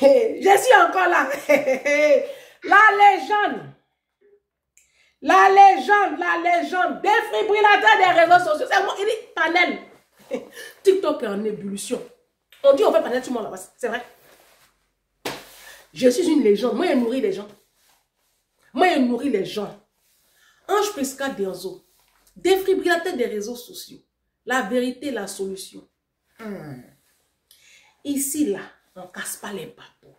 Je suis encore là. La légende, défibrillateur des réseaux sociaux. C'est moi, il dit panel. TikTok est en ébullition. On dit on fait panel tout le monde là-bas. C'est vrai. Je suis une légende. Moi, je nourris les gens. Ange Prisca Denzo, défibrillateur des réseaux sociaux. La vérité, la solution. Ici, là, on ne casse pas les papos.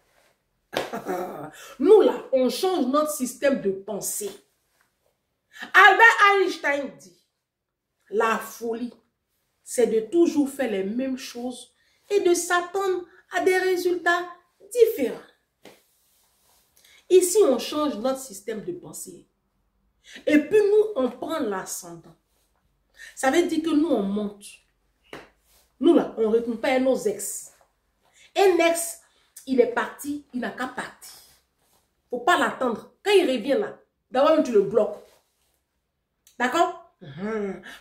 Nous, là, on change notre système de pensée. Albert Einstein dit, la folie, c'est de toujours faire les mêmes choses et de s'attendre à des résultats différents. Ici, on change notre système de pensée. Et puis nous, on prend l'ascendant. Ça veut dire que nous, on monte. Nous, là, on ne retourne pas à nos ex. Un ex, il est parti, il n'a qu'à partir. Il ne faut pas l'attendre. Quand il revient là, d'abord même tu le bloques. D'accord?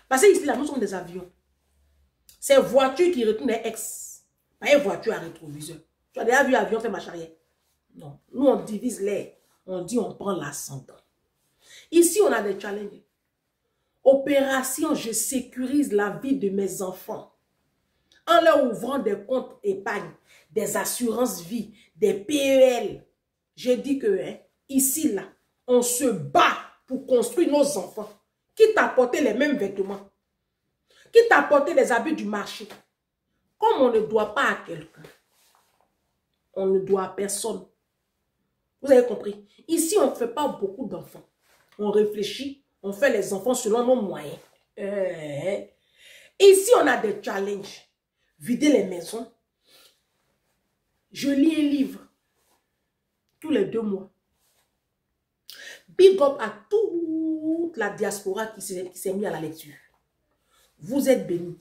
Parce que ici, là, nous sommes des avions. C'est voiture qui retourne à ex. Pas une voiture à rétroviseur. Tu as déjà vu l'avion faire marche arrière? Non. Nous, on divise l'air. On dit on prend l'ascendant. Ici, on a des challenges. Opération, je sécurise la vie de mes enfants. En leur ouvrant des comptes épargne, des assurances vie, des PEL. Je dis que ici, là, on se bat pour construire nos enfants. Qui t'a apporté les mêmes vêtements? Qui t'a apporté les habits du marché? Comme on ne doit pas à quelqu'un, on ne doit à personne. Vous avez compris? Ici, on ne fait pas beaucoup d'enfants. On réfléchit, on fait les enfants selon nos moyens. Ici, on a des challenges. Vider les maisons. Je lis un livre tous les 2 mois. Big up à toute la diaspora qui s'est mise à la lecture. Vous êtes bénis.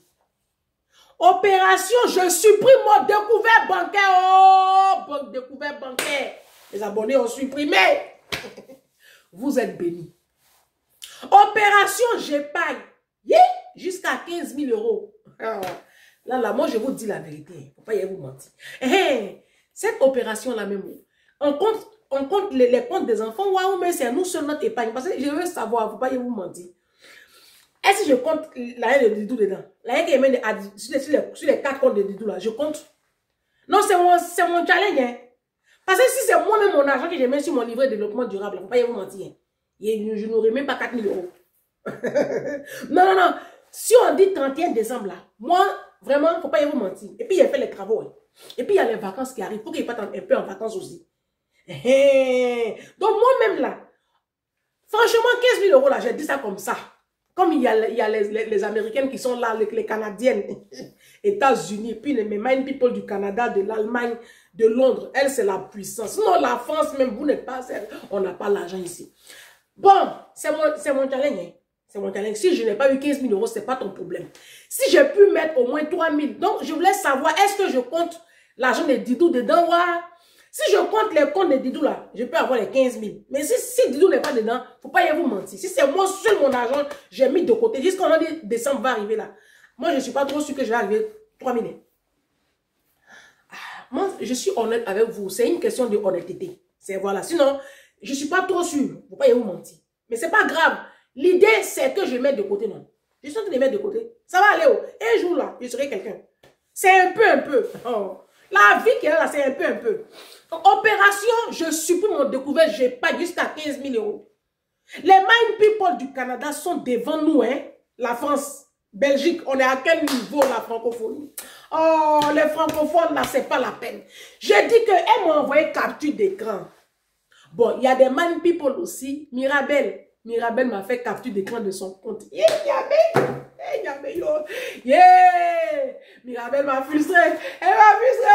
Opération, je supprime mon découvert bancaire. Oh, découvert bancaire. Les abonnés ont supprimé. Vous êtes bénis. Opération, j'épargne. Jusqu'à 15 000 euros. Là, moi, je vous dis la vérité. Il ne faut pas y vous mentir. Cette opération-là même, on compte les comptes des enfants. Waouh, mais c'est à nous seuls notre épargne. Parce que je veux savoir, il ne faut pas y vous mentir. Est-ce que je compte la de Didou dedans? La qui est sur les 4 comptes de Didou là, je compte. Non, c'est mon challenge. Hein. Parce que si c'est moi-même mon argent que je mets sur mon livret de développement durable, il ne faut pas y vous mentir. Je n'aurai même pas 4 000 euros. Non. Si on dit 31 décembre là, moi, vraiment, il ne faut pas y vous mentir. Et puis, il a fait les travaux. Hein. Et puis, il y a les vacances qui arrivent. Il faut qu'il parte un peu en vacances aussi. Donc, moi-même là, franchement, 15 000 euros là, j'ai dit ça comme ça. Comme il y a les Américaines qui sont là, les Canadiennes, États-Unis, puis les Mind People du Canada, de l'Allemagne, de Londres, elle, c'est la puissance. Sinon, la France, même, vous n'êtes pas, on n'a pas l'argent ici. Bon, c'est mon challenge. Hein. C'est mon challenge. Si je n'ai pas eu 15 000 euros, ce n'est pas ton problème. Si j'ai pu mettre au moins 3 000, donc je voulais savoir, est-ce que je compte l'argent de Didou dedans? Ouais. Si je compte les comptes de Didou là, je peux avoir les 15 000. Mais si Didou n'est pas dedans, il ne faut pas y vous mentir. Si c'est moi seul mon argent, j'ai mis de côté. Jusqu'en décembre va arriver là. Moi, je ne suis pas trop sûr que je vais arriver 3 000. Moi, je suis honnête avec vous. C'est une question de honnêteté. C'est voilà. Sinon, je ne suis pas trop sûr. Il ne faut pas y vous mentir. Mais ce n'est pas grave. L'idée, c'est que je mette de côté, non. Je suis en train de mettre de côté. Ça va aller où? Un jour là, je serai quelqu'un. C'est un peu. Oh. La vie qui est là, c'est un peu. Donc, opération, je supprime mon découvert, je paye jusqu'à 15 000 euros. Les Mind People du Canada sont devant nous, hein. La France, Belgique, on est à quel niveau la francophonie? Oh, les francophones, là, c'est pas la peine. J'ai dit qu'elle m'a envoyé capture d'écran. Bon, il y a des Mind People aussi. Mirabel m'a fait capture d'écran de son compte. Mirabel m'a frustré. Elle m'a frustré.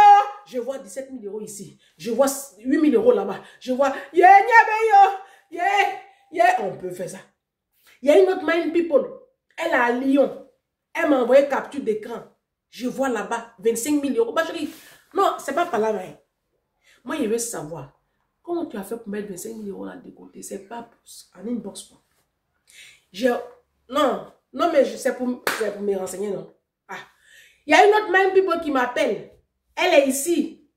Je vois 17 000 euros ici. Je vois 8 000 euros là-bas. Je vois. On peut faire ça. Il y a une autre Mind People. Elle est à Lyon. Elle m'a envoyé capture d'écran. Je vois là-bas 25 000 euros. Bah, je dis, non, c'est pas par là. Mais moi, je veux savoir. Comment tu as fait pour mettre 25 000 euros là de côté? C'est pas en inbox. Non, mais c'est pour me renseigner, non. Ah. Il y a une autre Mind People qui m'appelle. Elle est ici.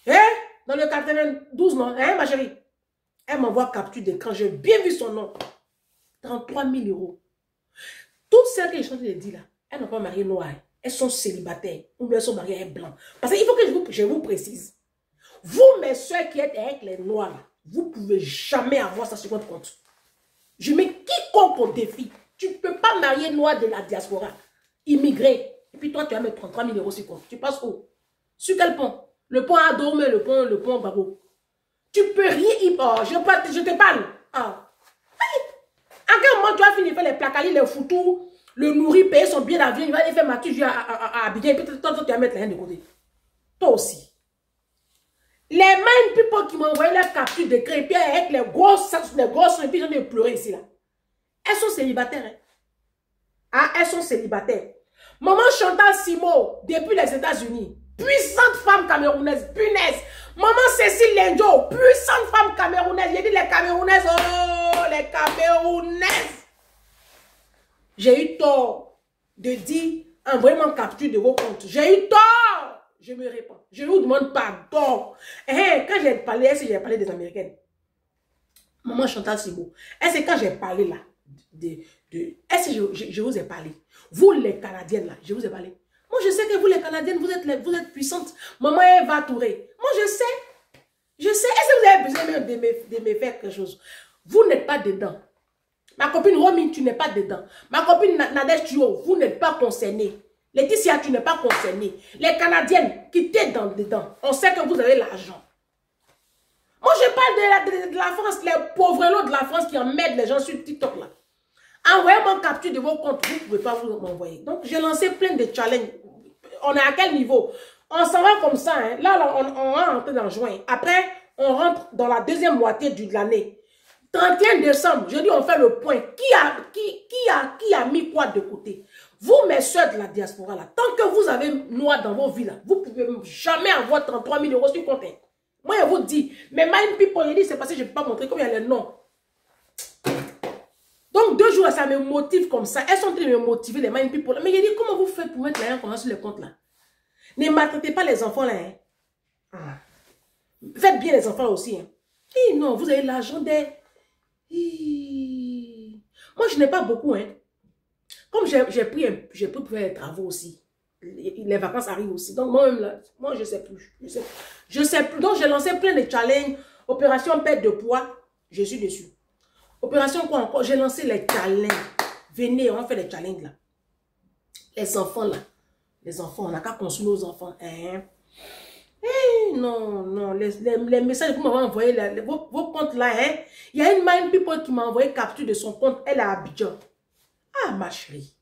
Hein? Dans le 92, non? Hein, ma chérie? Elle m'envoie capture d'écran. J'ai bien vu son nom. 33 000 euros. Toutes celles que je suis en train de dire là, elles n'ont pas marié noir. Elles sont célibataires. Ou bien elles sont mariées avec blanc. Parce qu'il faut que je vous précise. Vous, mes soeurs qui êtes avec les noirs, là, vous ne pouvez jamais avoir ça sur votre compte. Je mets quiconque au défi. Tu ne peux pas marier noir de la diaspora. Immigré. Et puis toi, tu vas mettre 33 000 euros sur compte. Tu passes où? Sur quel pont? Le pont à Dormé, le pont Babo. Tu peux rien y... Oh, je te parle. Ah. À quel moment tu vas finir de faire les placalis, les foutous, le nourrir, payer son billet d'avion, il va aller faire ma tuche à Abidjan, et puis toi, tu vas mettre rien de côté. Toi aussi. Les mind people qui m'ont envoyé la capture de crépie avec les grosses et puis j'en ai pleuré ici là. Elles sont célibataires. Hein? Ah, elles sont célibataires. Maman Chantal Simo, depuis les États-Unis, puissante femme camerounaise, punaise. Maman Cécile Lenjo, puissante femme camerounaise. J'ai dit les Camerounaises, oh, les Camerounaises. J'ai eu tort de dire, envoyez-moi capture de vos comptes. J'ai eu tort. Je me réponds. Je vous demande pardon. Quand j'ai parlé, est-ce que j'ai parlé des Américaines? Maman Chantal Simo, est-ce que quand j'ai parlé là, est-ce que je vous ai parlé? Vous les Canadiennes là, je vous ai parlé. Moi je sais que vous les Canadiennes, vous êtes puissantes. Maman Eva Touré. Moi je sais. Je sais. Est-ce que vous avez besoin même de me faire quelque chose? Vous n'êtes pas dedans. Ma copine Romy, tu n'es pas dedans. Ma copine Nadège Tuo, vous n'êtes pas concernée. Laetitia, tu n'es pas concernée. Les Canadiennes, quittez dedans. On sait que vous avez l'argent. Moi, je parle de la France, les pauvres lots de la France qui emmènent les gens sur TikTok là. Envoyez-moi capture de vos comptes, vous ne pouvez pas vous m'envoyer. Donc, j'ai lancé plein de challenges. On est à quel niveau? On s'en va comme ça. Hein. Là, on va rentrer en juin. Après, on rentre dans la deuxième moitié de l'année. 31 décembre, je dis on fait le point. Qui a mis quoi de côté? Vous, mes soeurs de la diaspora, là, tant que vous avez noir dans vos vies, là, vous ne pouvez jamais avoir 33 000 euros sur compte. Moi, je vous dis, mais Mind People, je dis, c'est parce que je ne peux pas montrer comme il y a les noms. Donc, 2 jours, ça me motive comme ça. Elles sont en train de me motiver, les Mind People. Mais je dis, comment vous faites pour mettre l'argent comme ça sur les comptes, là? Ne maltraitez pas les enfants, là. Hein? Ah. Faites bien les enfants aussi. Hein? Et non, vous avez l'argent des... Moi, je n'ai pas beaucoup, hein. Comme j'ai pris pour faire les travaux aussi. Les vacances arrivent aussi. Donc, moi-même, là, moi, je ne sais plus. Je sais plus. Donc, j'ai lancé plein de challenges. Opération perte de poids. Je suis dessus. Opération quoi encore? J'ai lancé les challenges. Venez, on va faire les challenges, là. Les enfants, là. Les enfants, on n'a qu'à construire nos enfants. Hein? Non. Les messages que vous m'avez envoyés, vos comptes là, hein? Il y a une Mind People qui m'a envoyé capture de son compte. Elle est à Abidjan. Ah, ma chérie.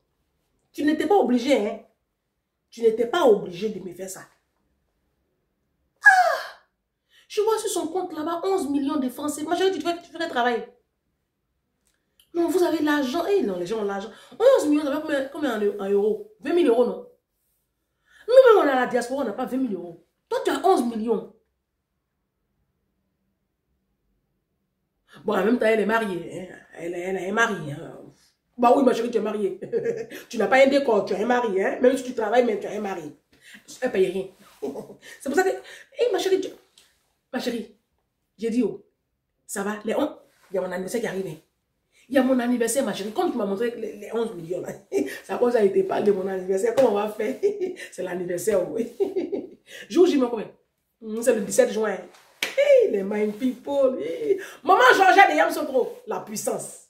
Tu n'étais pas obligé, hein? Tu n'étais pas obligé de me faire ça. Ah! Je vois sur son compte là-bas 11 millions de francs. Ma chérie, tu ferais travailler. Non, vous avez l'argent. Eh non, les gens ont l'argent. 11 millions, ça va combien en euros? 20 000 euros, non? Nous-mêmes, on a la diaspora, on n'a pas 20 000 euros. Toi, tu as 11 millions. Bon, en même temps, elle est mariée. Hein? Elle est mariée. Hein? Bah oui, ma chérie, tu es mariée. Tu n'as pas un décor, tu es un mari. Hein? Même si tu travailles, mais tu es un mari. Elle ne paye rien. C'est pour ça que... Hey, ma chérie, j'ai dit, oh, ça va, il y a mon anniversaire qui arrive. Hein? Il y a mon anniversaire, ma chérie. Comme tu m'as montré les 11 millions, là, ça cause a été parlé de mon anniversaire. Comment on va faire? C'est l'anniversaire, oui. Jour J, combien? C'est le 17 juin. Hey, les Mind People. Hey. Maman Georgette et Yam sont trop. La puissance.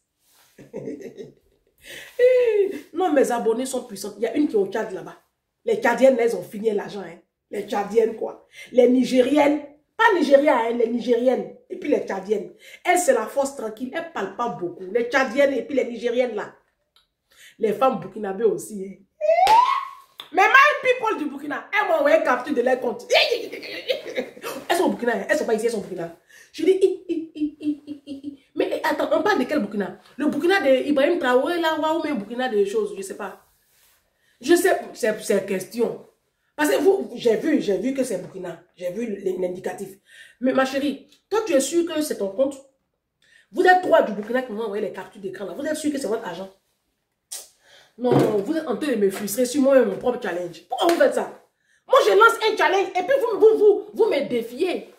Non, mes abonnés sont puissants. Il y a une qui est au Tchad là-bas. Les Tchadiennes, elles ont fini l'argent. Hein. Les Tchadiennes, quoi. Les Nigériennes. Pas Nigériens, hein, les Nigériennes. Et puis les Tchadiennes. Elles, c'est la force tranquille. Elles ne parlent pas beaucoup. Les Tchadiennes et puis les Nigériennes, là. Les femmes burkinabées aussi. Hein. Mais Mind People du Burkina, elles m'ont envoyé capture de leur compte. Elles sont au Burkina. Elles ne sont pas ici, elles sont au Burkina. Je dis, mais attends, on parle de quel Burkina? Le Burkina d'Ibrahim Traoré, là, ou même Burkina de choses, je ne sais pas. Je sais, c'est question. Parce que j'ai vu que c'est Burkina. J'ai vu l'indicatif. Mais ma chérie, toi, tu es sûr que c'est ton compte? Vous êtes 3 du Burkina qui m'ont envoyé les captures d'écran là. Vous êtes sûr que c'est votre argent? Non, vous êtes en train de me frustrer sur moi et mon propre challenge. Pourquoi vous faites ça? Moi, je lance un challenge et puis vous me défiez.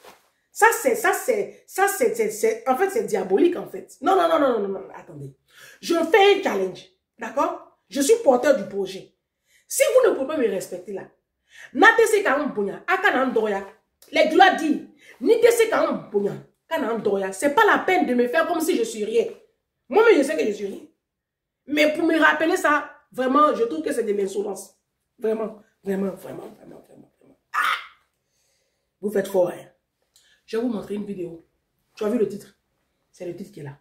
En fait, c'est diabolique, en fait. Non, non, non, non, non, non, attendez. Je fais un challenge, d'accord? Je suis porteur du projet. Si vous ne pouvez pas me respecter là, n'atessez qu'à un bonya, à Kanan Doya. Les doigts disent, n'atessez qu'à un bonya, Kanan Doya. C'est pas la peine de me faire comme si je suis rien. Moi-même, je sais que je suis rien. Mais pour me rappeler ça, vraiment, je trouve que c'est de l'insolence. Vraiment, vraiment, vraiment, vraiment, vraiment, vraiment. Ah! Vous faites fort, hein? Je vais vous montrer une vidéo. Tu as vu le titre? C'est le titre qui est là.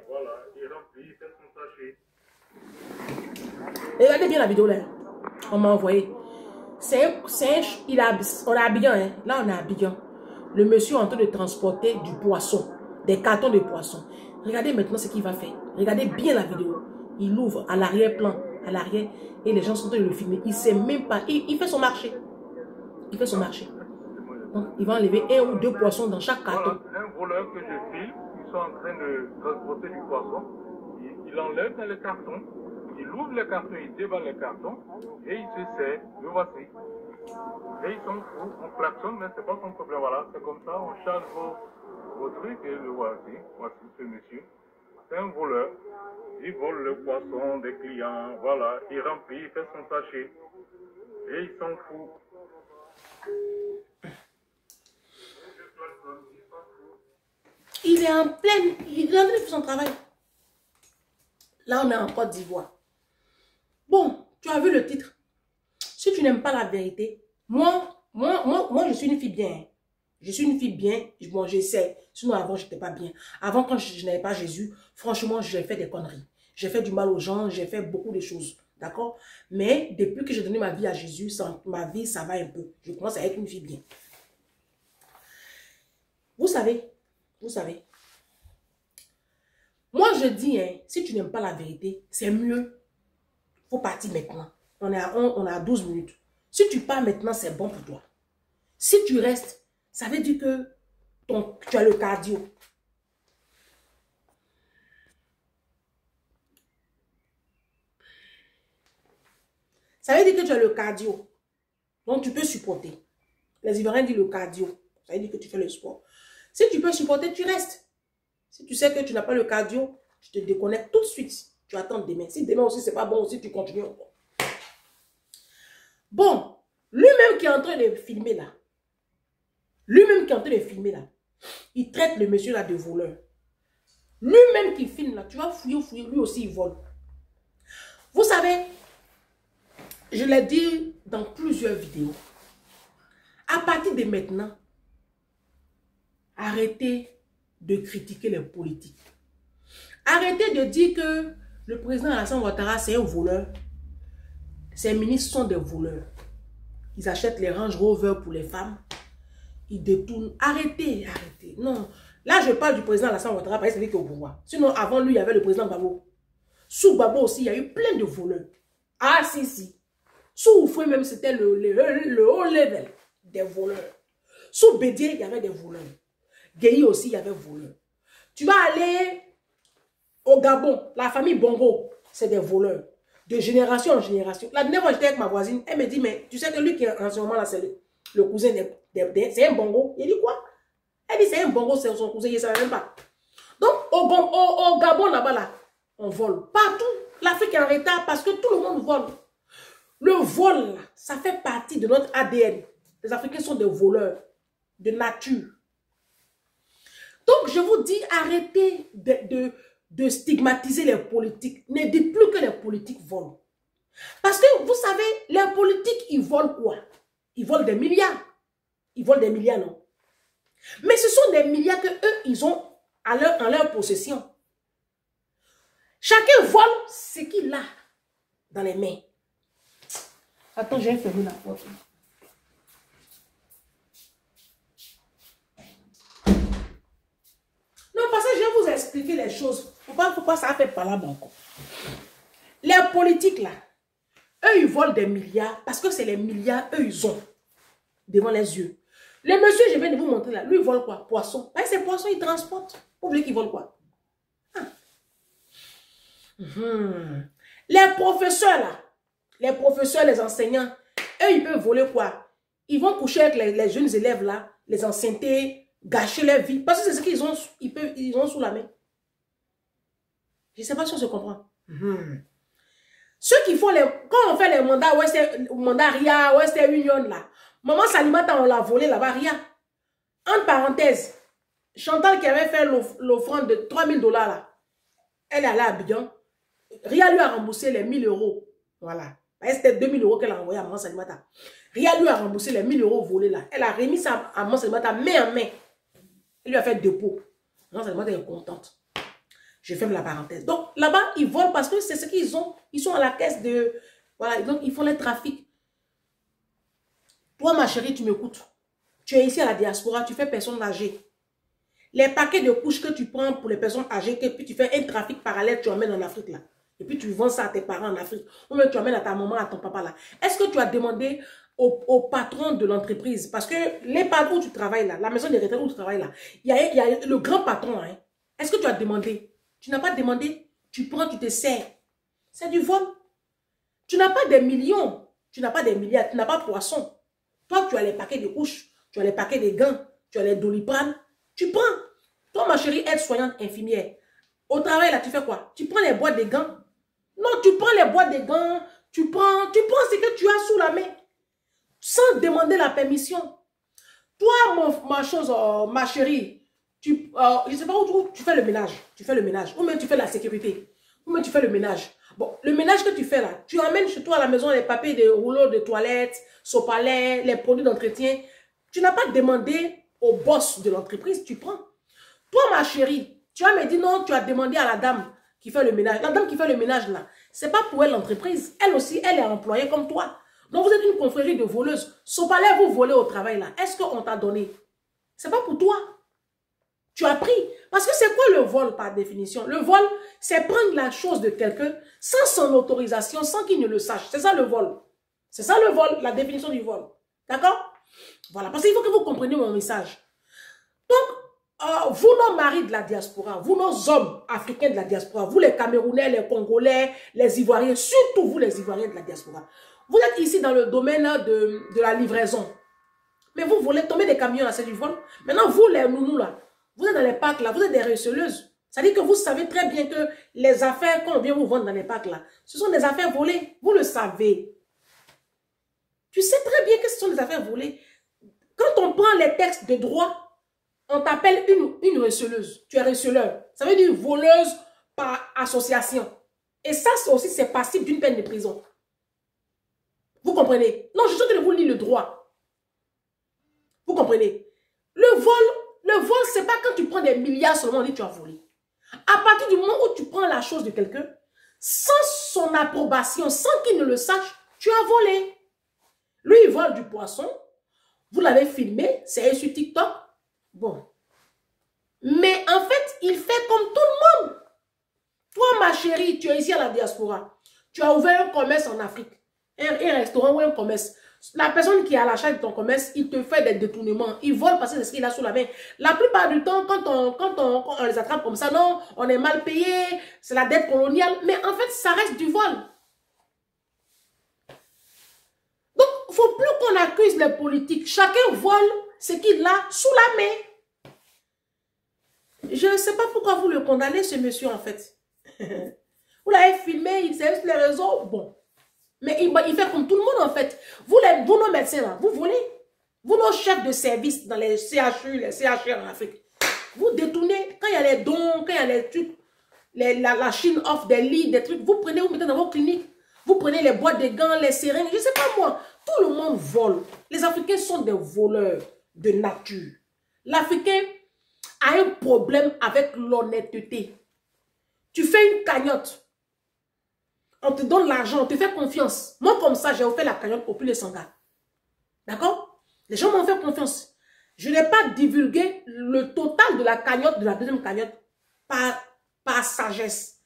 Voilà, il remplit, il fait son sachet. Regardez bien la vidéo là. On m'a envoyé. On est à Abidjan, hein. Là, on est à Abidjan. Le monsieur est en train de transporter du poisson, des cartons de poisson. Regardez maintenant ce qu'il va faire. Regardez bien la vidéo. Il ouvre à l'arrière-plan, à l'arrière, et les gens sont en train de le filmer. Il ne sait même pas. Il fait son marché. Il fait son marché. Donc, il va enlever 1 ou 2 poissons dans chaque carton. Voilà, un voleur que je filme, ils sont en train de transporter du poisson. Il enlève dans le carton, il ouvre le carton, il déballe le carton, et il se sert. Le voici. Et ils sont fous, on klaxonne, mais c'est pas son problème. Voilà, c'est comme ça, on charge vos trucs, et le voici. Voici ce monsieur. C'est un voleur. Il vole le poisson des clients, voilà, il remplit, il fait son sachet. Et ils sont fous. Il est en pleine... Il est en train de faire son travail. Là, on est en Côte d'Ivoire. Bon, tu as vu le titre. Si tu n'aimes pas la vérité, moi, je suis une fille bien. Je suis une fille bien. Bon, j'essaie. Sinon, avant, je n'étais pas bien. Avant, quand je n'avais pas Jésus, franchement, j'ai fait des conneries. J'ai fait du mal aux gens. J'ai fait beaucoup de choses. D'accord? Mais depuis que j'ai donné ma vie à Jésus, ma vie, ça va un peu. Je commence à être une fille bien. Vous savez, moi, je dis, hein, si tu n'aimes pas la vérité, c'est mieux. Il faut partir maintenant. On est à 12 minutes. Si tu pars maintenant, c'est bon pour toi. Si tu restes, ça veut dire que tu as le cardio. Ça veut dire que tu as le cardio. Donc, tu peux supporter. Les Ivoiriens disent le cardio. Ça veut dire que tu fais le sport. Si tu peux supporter, tu restes. Si tu sais que tu n'as pas le cardio, tu te déconnectes tout de suite. Tu attends demain. Si demain aussi, c'est pas bon aussi, tu continues encore. Bon, lui-même qui est en train de filmer là, il traite le monsieur là de voleur. Lui-même qui filme là, tu vas fouiller, lui aussi il vole. Vous savez, je l'ai dit dans plusieurs vidéos, à partir de maintenant, arrêtez de critiquer les politiques. Arrêtez de dire que le président Alassane Ouattara, c'est un voleur. Ses ministres sont des voleurs. Ils achètent les Range Rover pour les femmes. Ils détournent. Arrêtez, arrêtez. Non. Là, je parle du président Alassane Ouattara parce que c'est lui qui est au pouvoir. Sinon, avant lui, il y avait le président Gbagbo. Sous Gbagbo aussi, il y a eu plein de voleurs. Ah, si. Sous Oufoué même, c'était le haut level des voleurs. Sous Bédié, il y avait des voleurs. Guéhi aussi, il y avait voleurs. Tu vas aller au Gabon, la famille Bongo, c'est des voleurs. De génération en génération. La dernière fois, j'étais avec ma voisine, elle me dit, mais tu sais que lui qui est en ce moment là, c'est le cousin c'est un Bongo. Il dit quoi? Elle dit, c'est un Bongo, c'est son cousin, il ne savait même pas. Donc, au Gabon là-bas, là, on vole. Partout, l'Afrique est en retard parce que tout le monde vole. Le vol, là, ça fait partie de notre ADN. Les Africains sont des voleurs de nature. Donc, je vous dis, arrêtez de stigmatiser les politiques. Ne dites plus que les politiques volent. Parce que, vous savez, les politiques, ils volent quoi? Ils volent des milliards. Ils volent des milliards, non? Mais ce sont des milliards que eux, ils ont en leur possession. Chacun vole ce qu'il a dans les mains. Attends, j'ai fermé la porte. Non, parce que je vais vous expliquer les choses. Pourquoi ça fait pas là encore. Les politiques là, eux ils volent des milliards parce que c'est les milliards, eux ils ont devant les yeux. Le monsieur, je viens de vous montrer là, lui il vole quoi? Poisson. Parce que ces poissons, ils transportent. Vous voulez qu'ils volent quoi? Les professeurs là, les enseignants, eux ils peuvent voler quoi? Ils vont coucher avec les jeunes élèves là, les anciennetés, gâcher leur vie. Parce que c'est ce qu'ils ont, ils ont sous la main. Je ne sais pas si on se comprend. Ceux qui font quand on fait les mandats, mandat RIA, Western Union là, Maman Salimata, on l'a volé là-bas, RIA. Entre parenthèses, Chantal qui avait fait l'offrande de 3 000 $ là, elle est allée à Abidjan. RIA lui a remboursé les 1 000 €. Voilà. C'était 2 000 € qu'elle a envoyé à Maman Salimata. RIA lui a remboursé les 1 000 € volés là. Elle a remis ça à Maman Salimata main en main. Elle lui a fait dépôt. Maman Salimata est contente. Je ferme la parenthèse. Donc là-bas, ils volent parce que c'est ce qu'ils ont. Ils sont à la caisse de... Voilà, donc ils font les trafics. Toi, ma chérie, tu m'écoutes. Tu es ici à la diaspora, tu fais personnes âgées. Les paquets de couches que tu prends pour les personnes âgées, et puis tu fais un trafic parallèle, tu emmènes en Afrique là. Et puis tu vends ça à tes parents en Afrique. Ou même tu emmènes à ta maman, à ton papa là. Est-ce que tu as demandé au patron de l'entreprise? Parce que les patrons où tu travailles là, la maison de retraite où tu travailles là, il y a le grand patron. Hein. Est-ce que tu as demandé? Tu n'as pas demandé. Tu prends, tu te sers. C'est du vol. Tu n'as pas des millions. Tu n'as pas des milliards. Tu n'as pas poisson. Toi, tu as les paquets de couches. Tu as les paquets de gants. Tu as les Doliprane. Tu prends. Toi, ma chérie, aide-soignante infirmière. Au travail, là, tu fais quoi? Tu prends les boîtes de gants. Non, tu prends les boîtes de gants. Tu prends ce que tu as sous la main. Sans demander la permission. Toi, ma chérie, je ne sais pas où tu fais le ménage. Tu fais le ménage. Ou même tu fais la sécurité. Ou même tu fais le ménage. Bon, le ménage que tu fais là, tu emmènes chez toi à la maison les papiers de rouleaux de toilettes, sopalin, les produits d'entretien. Tu n'as pas demandé au boss de l'entreprise, tu prends. Toi, ma chérie, tu vas me dire non, tu as demandé à la dame qui fait le ménage. La dame qui fait le ménage là, c'est pas pour elle l'entreprise. Elle aussi, elle est employée comme toi. Donc vous êtes une confrérie de voleuses. Sopalin, vous volez au travail là. Est-ce qu'on t'a donné? C'est pas pour toi. Tu as pris. Parce que c'est quoi le vol par définition? Le vol, c'est prendre la chose de quelqu'un sans son autorisation, sans qu'il ne le sache. C'est ça le vol. C'est ça le vol, la définition du vol. D'accord? Voilà, parce qu'il faut que vous compreniez mon message. Donc, vous, nos maris de la diaspora, vous, nos hommes africains de la diaspora, vous, les Camerounais, les Congolais, les Ivoiriens, surtout vous, les Ivoiriens de la diaspora, vous êtes ici dans le domaine de la livraison. Mais vous volez, tomber des camions là, c'est du vol. Maintenant, vous, les nounous là, vous êtes dans les parcs là, vous êtes des receleuses. C'est-à-dire que vous savez très bien que les affaires qu'on vient vous vendre dans les parcs là, ce sont des affaires volées. Vous le savez. Tu sais très bien que ce sont des affaires volées. Quand on prend les textes de droit, on t'appelle une receleuse. Tu es receleur. Ça veut dire voleuse par association. Et ça aussi, c'est passible d'une peine de prison. Vous comprenez? Non, je suis en train de vous lire le droit. Vous comprenez? Le vol, c'est pas quand tu prends des milliards seulement, on dit tu as volé. À partir du moment où tu prends la chose de quelqu'un, sans son approbation, sans qu'il ne le sache, tu as volé. Lui, il vole du poisson. Vous l'avez filmé, c'est sur TikTok. Bon. Mais en fait, il fait comme tout le monde. Toi, ma chérie, tu es ici à la diaspora. Tu as ouvert un commerce en Afrique. Un restaurant ou un commerce. La personne qui est à l'achat de ton commerce, il te fait des détournements. Il vole parce que c'est ce qu'il a sous la main. La plupart du temps, quand on les attrape comme ça, non, on est mal payé, c'est la dette coloniale. Mais en fait, ça reste du vol. Donc, il ne faut plus qu'on accuse les politiques. Chacun vole ce qu'il a sous la main. Je ne sais pas pourquoi vous le condamnez, ce monsieur, en fait. Vous l'avez filmé, il s'est sur les réseaux. Bon. Mais il fait comme tout le monde, en fait. Vous, nos médecins, là, vous volez. Vous, nos chefs de service dans les CHU, les CHR en Afrique. Vous détournez. Quand il y a les dons, quand il y a les trucs, la Chine offre des lits, des trucs, vous prenez, vous mettez dans vos cliniques. Vous prenez les boîtes de gants, les seringues, je ne sais pas moi. Tout le monde vole. Les Africains sont des voleurs de nature. L'Africain a un problème avec l'honnêteté. Tu fais une cagnotte. On te donne l'argent, on te fait confiance. Moi, comme ça, j'ai offert la cagnotte au plus de 100 gars. D'accord? Les gens m'ont fait confiance. Je n'ai pas divulgué le total de la cagnotte, de la deuxième cagnotte, par sagesse.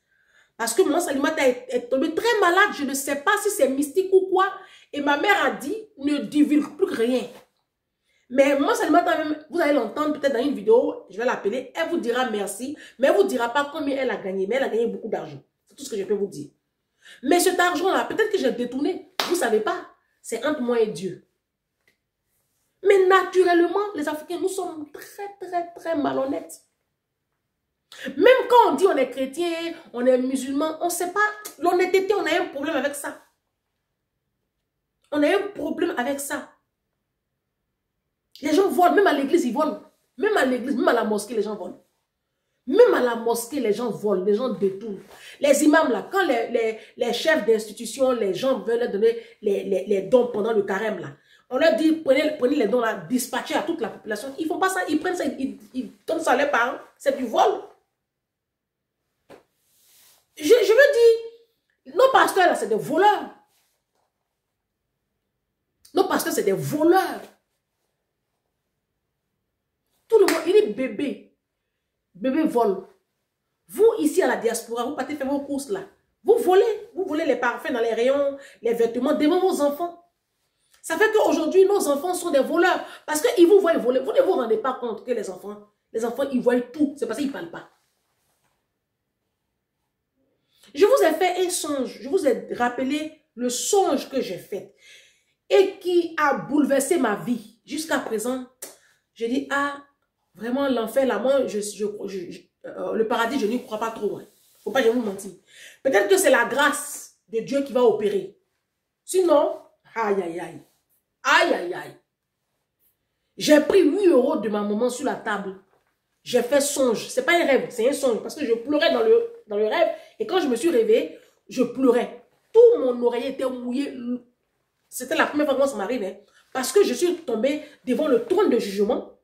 Parce que Maman Salimata est tombée très malade. Je ne sais pas si c'est mystique ou quoi. Et ma mère a dit, ne divulgue plus rien. Mais Maman Salimata, vous allez l'entendre peut-être dans une vidéo, je vais l'appeler, elle vous dira merci, mais elle ne vous dira pas combien elle a gagné. Mais elle a gagné beaucoup d'argent. C'est tout ce que je peux vous dire. Mais cet argent-là, peut-être que j'ai détourné. Vous ne savez pas. C'est entre moi et Dieu. Naturellement, les Africains, nous sommes très malhonnêtes. Même quand on dit on est chrétien, on est musulman, on ne sait pas. L'honnêteté, on a un problème avec ça. On a un problème avec ça. Les gens volent, même à l'église, ils volent. Même à l'église, même à la mosquée, les gens volent. Même à la mosquée, les gens volent, les gens détournent. Les imams, là, quand les chefs d'institution, les gens veulent leur donner les dons pendant le carême, là, on leur dit, prenez les dons, là, dispatchez à toute la population. Ils ne font pas ça, ils prennent ça, ils donnent ça à leurs parents. C'est du vol. Je veux dire, nos pasteurs, là, c'est des voleurs. Nos pasteurs, c'est des voleurs. Tout le monde, il est bébé. Bébé vole. Vous, ici à la diaspora, vous partez faire vos courses là. Vous volez les parfums dans les rayons, les vêtements devant vos enfants. Ça fait qu'aujourd'hui, nos enfants sont des voleurs. Parce qu'ils vous voient voler. Vous ne vous rendez pas compte que les enfants, ils voient tout. C'est parce qu'ils ne parlent pas. Je vous ai fait un songe. Je vous ai rappelé le songe que j'ai fait. Et qui a bouleversé ma vie. Jusqu'à présent, je dis, ah, vraiment, l'enfer, là, moi, le paradis, je n'y crois pas trop. Hein. Faut pas que je vous mentir. Peut-être que c'est la grâce de Dieu qui va opérer. Sinon, aïe, aïe, aïe. Aïe, aïe, aïe. J'ai pris 8 € de ma maman sur la table. J'ai fait songe. C'est pas un rêve, c'est un songe. Parce que je pleurais dans le rêve. Et quand je me suis réveillée, je pleurais. Tout mon oreiller était mouillé. C'était la première fois que ça m'arrive. Hein. Parce que je suis tombée devant le trône de jugement.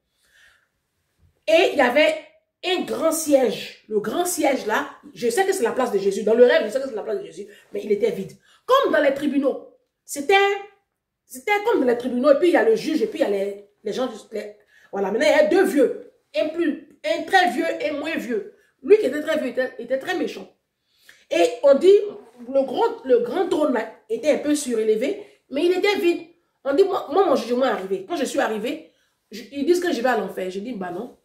Et il y avait un grand siège. Le grand siège là, je sais que c'est la place de Jésus. Dans le rêve, je sais que c'est la place de Jésus. Mais il était vide. Comme dans les tribunaux. C'était comme dans les tribunaux. Et puis il y a le juge et puis il y a les gens. Voilà, maintenant il y a deux vieux. Un très vieux et moins vieux. Lui qui était très vieux était très méchant. Et on dit, le grand trône là était un peu surélevé. Mais il était vide. On dit, moi mon jugement est arrivé. Quand je suis arrivé, ils disent que je vais à l'enfer. Je dis, bah non.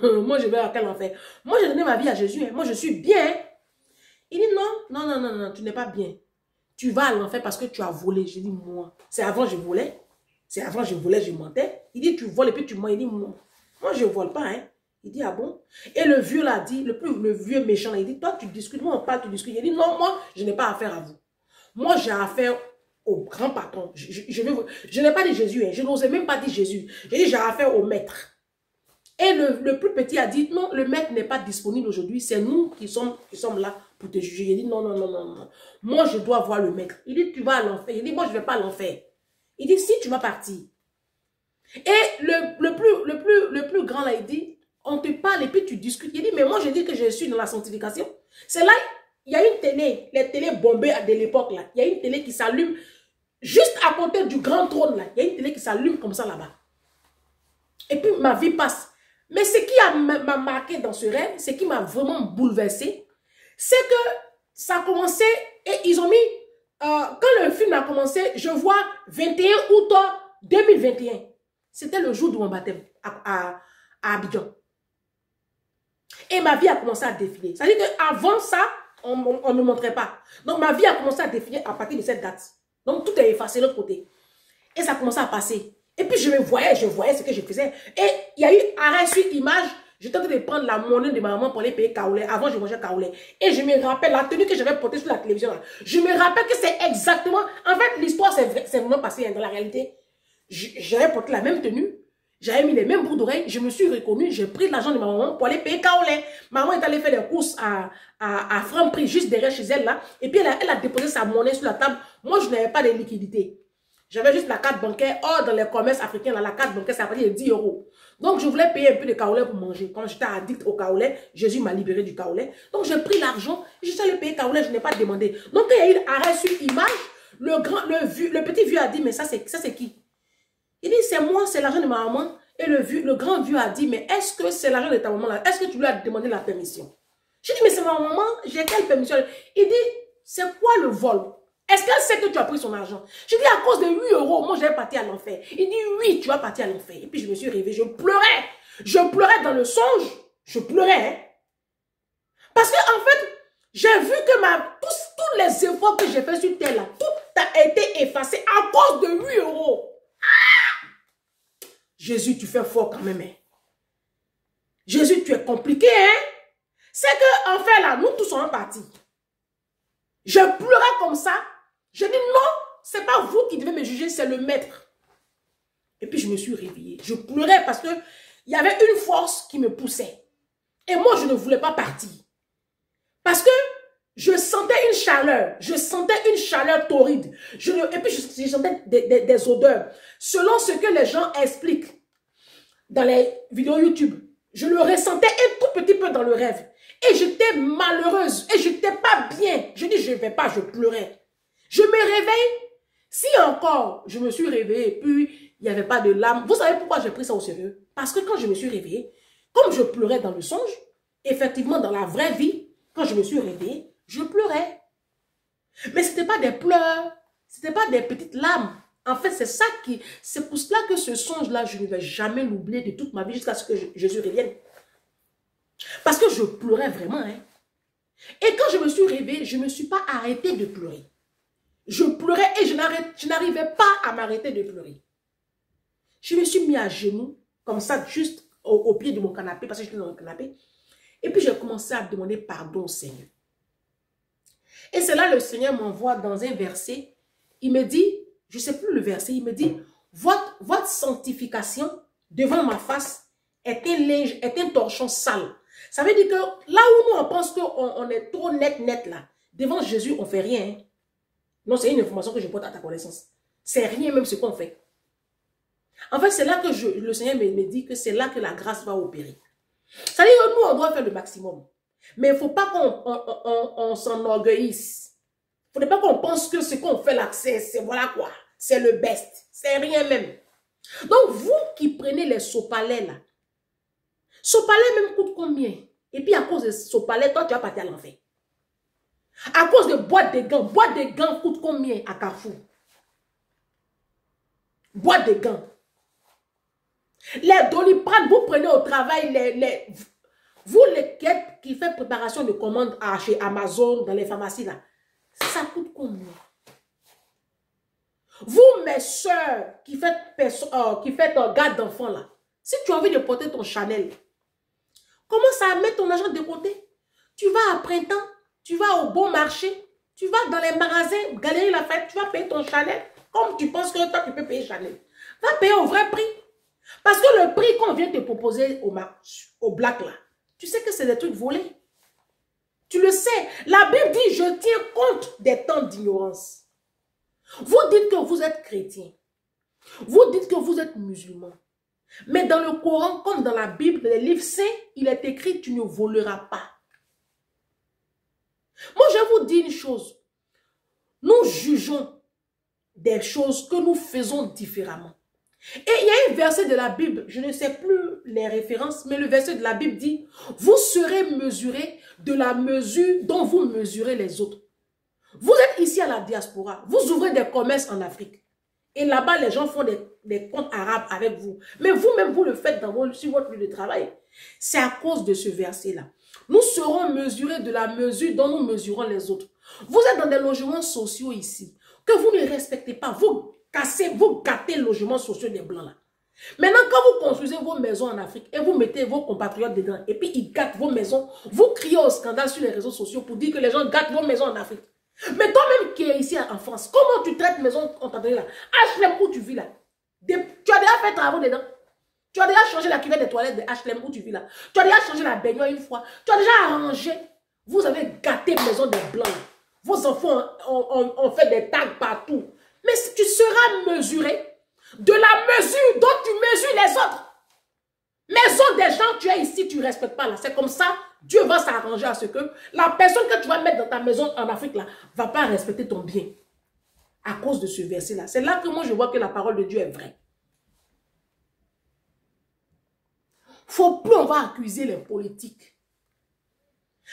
Moi, je vais à quel enfer? Moi, j'ai donné ma vie à Jésus. Hein. Moi, je suis bien. Hein. Il dit non, tu n'es pas bien. Tu vas à l'enfer parce que tu as volé. Je dis, moi. C'est avant je volais. C'est avant je volais, je mentais. Il dit, tu voles et puis tu mens. Il dit, moi je ne vole pas. Hein. Il dit, ah bon? Et le vieux l'a dit, le vieux méchant, il dit, toi, tu discutes. Moi, on parle, tu discutes. Il dit, non, moi, je n'ai pas affaire à vous. Moi, j'ai affaire au grand patron. Je n'ai pas dit Jésus. Hein. Je n'osais même pas dire Jésus. J'ai dit, j'ai affaire au maître. Et le plus petit a dit, non, le maître n'est pas disponible aujourd'hui, c'est nous qui sommes là pour te juger. Il dit, non. Moi, je dois voir le maître. Il dit, tu vas à l'enfer. Il dit, moi, je ne vais pas à l'enfer. Il dit, si tu vas partir. Et le plus grand, là, il dit, on te parle et puis tu discutes. Il dit, mais moi, je dis que je suis dans la sanctification. C'est là, il y a une télé, les télés bombées de l'époque, là. Il y a une télé qui s'allume juste à côté du grand trône, là. Il y a une télé qui s'allume comme ça, là-bas. Et puis, ma vie passe. Mais ce qui m'a marqué dans ce rêve, ce qui m'a vraiment bouleversé, c'est que ça a commencé et ils ont mis, quand le film a commencé, je vois 21 août 2021. C'était le jour de mon baptême à Abidjan. Et ma vie a commencé à défiler. C'est-à-dire qu'avant ça, on ne me montrait pas. Donc ma vie a commencé à défiler à partir de cette date. Donc tout est effacé de l'autre côté. Et ça a commencé à passer. Et puis je voyais ce que je faisais. Et il y a eu arrêt sur image. J'étais en train de prendre la monnaie de ma maman pour aller payer kaolé. Avant, je mangeais kaolé. Et je me rappelle la tenue que j'avais portée sur la télévision. Là. Je me rappelle que c'est exactement... En fait, l'histoire, c'est vraiment passé dans la réalité. J'avais porté la même tenue. J'avais mis les mêmes boucles d'oreilles. Je me suis reconnue. J'ai pris l'argent de ma maman pour aller payer kaolé. Maman est allée faire les courses à Franprix, juste derrière chez elle. Là. Et puis, elle a déposé sa monnaie sur la table. Moi, je n'avais pas de liquidité. J'avais juste la carte bancaire. Or, dans les commerces africains, là, la carte bancaire, ça a pris 10 €. Donc, je voulais payer un peu de kaolé pour manger. Quand j'étais addict au kaolé, Jésus m'a libéré du kaolé. Donc, j'ai pris l'argent. Je suis allé payer kaolé, je n'ai pas demandé. Donc, quand il y a eu arrêt sur image, le petit vieux a dit, mais ça, c'est qui? Il dit, c'est moi, c'est l'argent de ma maman. Et le grand vieux a dit, mais est-ce que c'est l'argent de ta maman là? Est-ce que tu lui as demandé la permission? J'ai dit, mais c'est ma maman, j'ai quelle permission? Il dit, c'est quoi le vol? Est-ce qu'elle sait que tu as pris son argent? Je dis, à cause de 8 €, moi, je vais partir à l'enfer. Il dit, oui, tu vas partir à l'enfer. Et puis, je me suis réveillée, je pleurais. Je pleurais dans le songe. Je pleurais. Hein? Parce que, en fait, j'ai vu que tous les efforts que j'ai fait sur terre, là, tout a été effacé à cause de 8 €. Ah! Jésus, tu fais fort quand même. Hein. Jésus, tu es compliqué. Hein? C'est que, en fait, là, nous tous sommes partis. Je pleurais comme ça. Je dis non, c'est pas vous qui devez me juger, c'est le maître. Et puis, je me suis réveillée. Je pleurais parce que il y avait une force qui me poussait. Et moi, je ne voulais pas partir. Parce que je sentais une chaleur. Je sentais une chaleur torride. Et puis, je sentais des odeurs. Selon ce que les gens expliquent dans les vidéos YouTube, je le ressentais un tout petit peu dans le rêve. Et j'étais malheureuse. Et je n'étais pas bien. Je dis, je ne vais pas, je pleurais. Je me réveille. Si encore, je me suis réveillée et puis il n'y avait pas de larmes. Vous savez pourquoi j'ai pris ça au sérieux? Parce que quand je me suis réveillée, comme je pleurais dans le songe, effectivement, dans la vraie vie, quand je me suis réveillée, je pleurais. Mais ce n'était pas des pleurs. Ce n'était pas des petites larmes. En fait, c'est pour cela que ce songe-là, je ne vais jamais l'oublier de toute ma vie jusqu'à ce que Jésus revienne. Parce que je pleurais vraiment. Hein. Et quand je me suis réveillée, je ne me suis pas arrêtée de pleurer. Je pleurais et je n'arrivais pas à m'arrêter de pleurer. Je me suis mis à genoux, comme ça, juste au pied de mon canapé, parce que j'étais dans le canapé. Et puis, j'ai commencé à demander pardon au Seigneur. Et c'est là le Seigneur m'envoie dans un verset. Il me dit, je ne sais plus le verset, il me dit, votre sanctification devant ma face est un linge, est un torchon sale. Ça veut dire que là où nous on pense qu'on est trop net là, devant Jésus, on ne fait rien. Hein. Non, c'est une information que je porte à ta connaissance. C'est rien même ce qu'on fait. En fait, c'est là que le Seigneur me dit que c'est là que la grâce va opérer. Ça veut dire que nous, on doit faire le maximum. Mais il ne faut pas qu'on s'enorgueillisse. Il ne faut pas qu'on pense que ce qu'on fait là, c'est voilà quoi. C'est le best. C'est rien même. Donc, vous qui prenez les sopalais là, sopalais même coûte combien? Et puis à cause de sopalais, toi, tu vas partir à l'enfer. À cause de boîte de gants coûte combien à Carrefour? Boîte de gants. Les Doliprane, vous prenez au travail, vous les qui fait préparation de commandes chez Amazon, dans les pharmacies là, ça coûte combien? Vous, mes soeurs, qui faites un garde d'enfant là, si tu as envie de porter ton Chanel, commence à mettre ton argent de côté. Tu vas à printemps, tu vas au bon marché, tu vas dans les magasins, Galerie Lafayette, tu vas payer ton Chanel, comme tu penses que toi tu peux payer Chanel. Va payer au vrai prix. Parce que le prix qu'on vient te proposer au black là, tu sais que c'est des trucs volés. Tu le sais. La Bible dit, je tiens compte des temps d'ignorance. Vous dites que vous êtes chrétien. Vous dites que vous êtes musulman. Mais dans le Coran, comme dans la Bible, les livres saints, il est écrit, tu ne voleras pas. Moi, je vous dis une chose. Nous jugeons des choses que nous faisons différemment. Et il y a un verset de la Bible, je ne sais plus les références, mais le verset de la Bible dit, vous serez mesurés de la mesure dont vous mesurez les autres. Vous êtes ici à la diaspora, vous ouvrez des commerces en Afrique. Et là-bas, les gens font des comptes arabes avec vous. Mais vous-même, vous le faites sur votre lieu de travail. C'est à cause de ce verset-là. Nous serons mesurés de la mesure dont nous mesurons les autres. Vous êtes dans des logements sociaux ici, que vous ne respectez pas. Vous gâtez le logement social des Blancs là. Maintenant, quand vous construisez vos maisons en Afrique et vous mettez vos compatriotes dedans et puis ils gâtent vos maisons, vous criez au scandale sur les réseaux sociaux pour dire que les gens gâtent vos maisons en Afrique. Mais toi-même qui es ici en France, comment tu traites maison compatriote là? HLM où tu vis là? Tu as déjà fait travaux dedans? Tu as déjà changé la cuvette des toilettes de HLM où tu vis là? Tu as déjà changé la baignoire une fois? Tu as déjà arrangé? Vous avez gâté la maison des Blancs là. Vos enfants ont fait des tags partout. Mais tu seras mesuré de la mesure dont tu mesures les autres. Maison des gens, tu es ici, tu ne respectes pas là. C'est comme ça, Dieu va s'arranger à ce que la personne que tu vas mettre dans ta maison en Afrique là, ne va pas respecter ton bien. À cause de ce verset là. C'est là que moi je vois que la parole de Dieu est vraie. Faut plus on va accuser les politiques.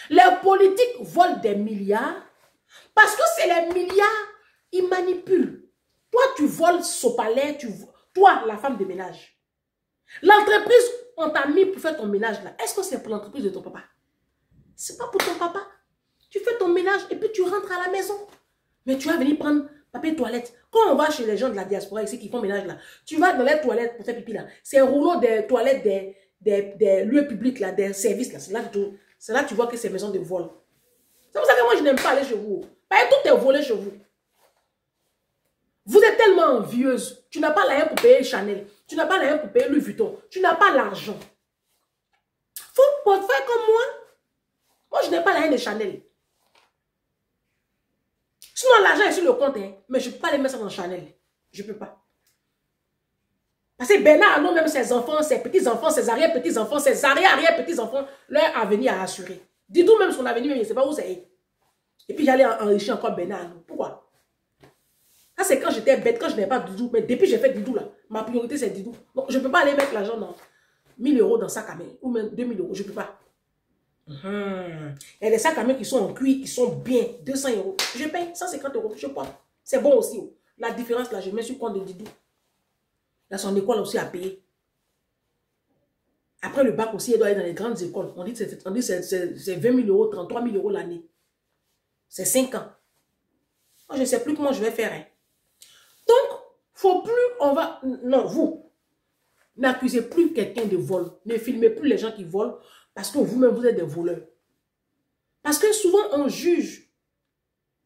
Les politiques volent des milliards parce que c'est les milliards, ils manipulent. Toi, tu voles sopalais, toi, la femme de ménage. L'entreprise, on t'a mis pour faire ton ménage là. Est-ce que c'est pour l'entreprise de ton papa? C'est pas pour ton papa. Tu fais ton ménage et puis tu rentres à la maison. Mais tu vas venir prendre papier toilette, Quand on va chez les gens de la diaspora ici qui font ménage là, tu vas dans les toilettes pour faire pipi là. C'est un rouleau des toilettes des lieux publics là, des services là. C'est là que tu vois que c'est maison de vol. C'est pour ça que moi je n'aime pas aller chez vous. Parce que tout est volé chez vous. Vous êtes tellement envieuse. Tu n'as pas l'argent pour payer Chanel. Tu n'as pas l'argent pour payer Louis Vuitton. Tu n'as pas l'argent. Faut faire comme moi. Moi, je n'ai pas l'argent de Chanel. Sinon, l'argent est sur le compte. Hein, mais je ne peux pas les mettre ça dans Chanel. Je ne peux pas. Parce que Bernard Arnault, même ses enfants, ses petits-enfants, ses arrière-petits-enfants, ses arrière-petits-enfants, leur avenir à assurer. Dis-nous même son avenir, mais je ne sais pas où c'est. Et puis, j'allais enrichir encore Bernard Arnault. Pourquoi? Ça, c'est quand j'étais bête, quand je n'avais pas Doudou. Mais depuis que j'ai fait Doudou, là, ma priorité, c'est Doudou. Donc, je ne peux pas aller mettre l'argent dans 1000 € dans sac à main. Ou même 2000 €. Je ne peux pas. Il y a des sacs à main qui sont en cuir, qui sont bien. 200 €. Je paye 150 €. Je prends. C'est bon aussi. La différence, là, je mets sur le compte de Doudou. Il a son école aussi à payer. Après le bac aussi, il doit aller dans les grandes écoles. On dit que c'est 20 000 €, 33 000 € l'année. C'est 5 ans. Moi, je ne sais plus comment je vais faire. Hein. Donc, faut plus, on va... Non, vous, n'accusez plus quelqu'un de vol. Ne filmez plus les gens qui volent parce que vous-même, vous êtes des voleurs. Parce que souvent, on juge,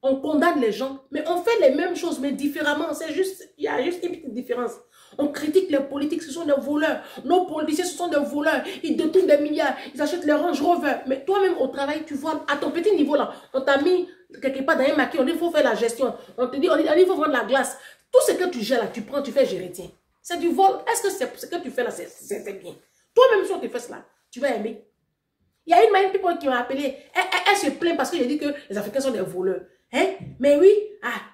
on condamne les gens, mais on fait les mêmes choses, mais différemment. C'est juste, il y a juste une petite différence. On critique les politiques, ce sont des voleurs. Nos politiciens, ce sont des voleurs. Ils détournent des milliards, ils achètent les Range Rover. Mais toi-même, au travail, tu vois, à ton petit niveau là, on t'a mis quelque part dans un maquis, on dit, il faut faire la gestion. On te dit, il faut vendre la glace. Tout ce que tu gères là, tu prends, tu fais gérer, tiens. C'est du vol. Est-ce que ce que tu fais là, c'est bien? Toi-même, si on te fait cela, tu vas aimer. Il y a une people qui m'a appelé. Elle se plaint parce que j'ai dit que les Africains sont des voleurs. Hein? Mais oui,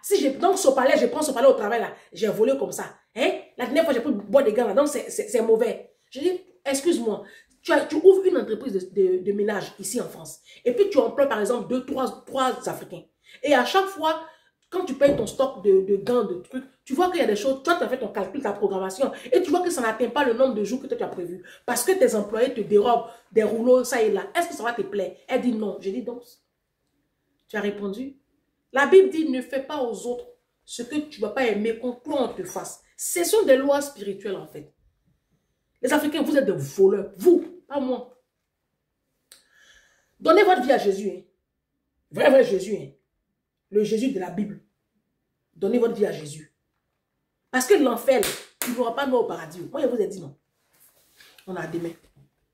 si je donc je prends Sopalais au travail là, j'ai volé comme ça. Hein? La dernière fois, j'ai pris boire des gants là, donc c'est mauvais. Je dis, excuse-moi, tu ouvres une entreprise de ménage ici en France. Et puis tu emploies par exemple 3 Africains. Et à chaque fois, quand tu payes ton stock de gants, de trucs, tu vois qu'il y a des choses, toi tu as fait ton calcul, ta programmation, et tu vois que ça n'atteint pas le nombre de jours que tu as prévu. Parce que tes employés te dérobent des rouleaux, ça et là. Est-ce que ça va te plaire? Elle dit non. Je dis donc. Tu as répondu. La Bible dit ne fais pas aux autres ce que tu ne vas pas aimer qu'on toi on te fasse. Ce sont des lois spirituelles en fait. Les Africains, vous êtes des voleurs. Vous, pas moi. Donnez votre vie à Jésus. Hein. Vrai Jésus. Hein. Le Jésus de la Bible. Donnez votre vie à Jésus. Parce que l'enfer, il ne pourra pas nous au paradis. Moi, je vous ai dit non. On a demain.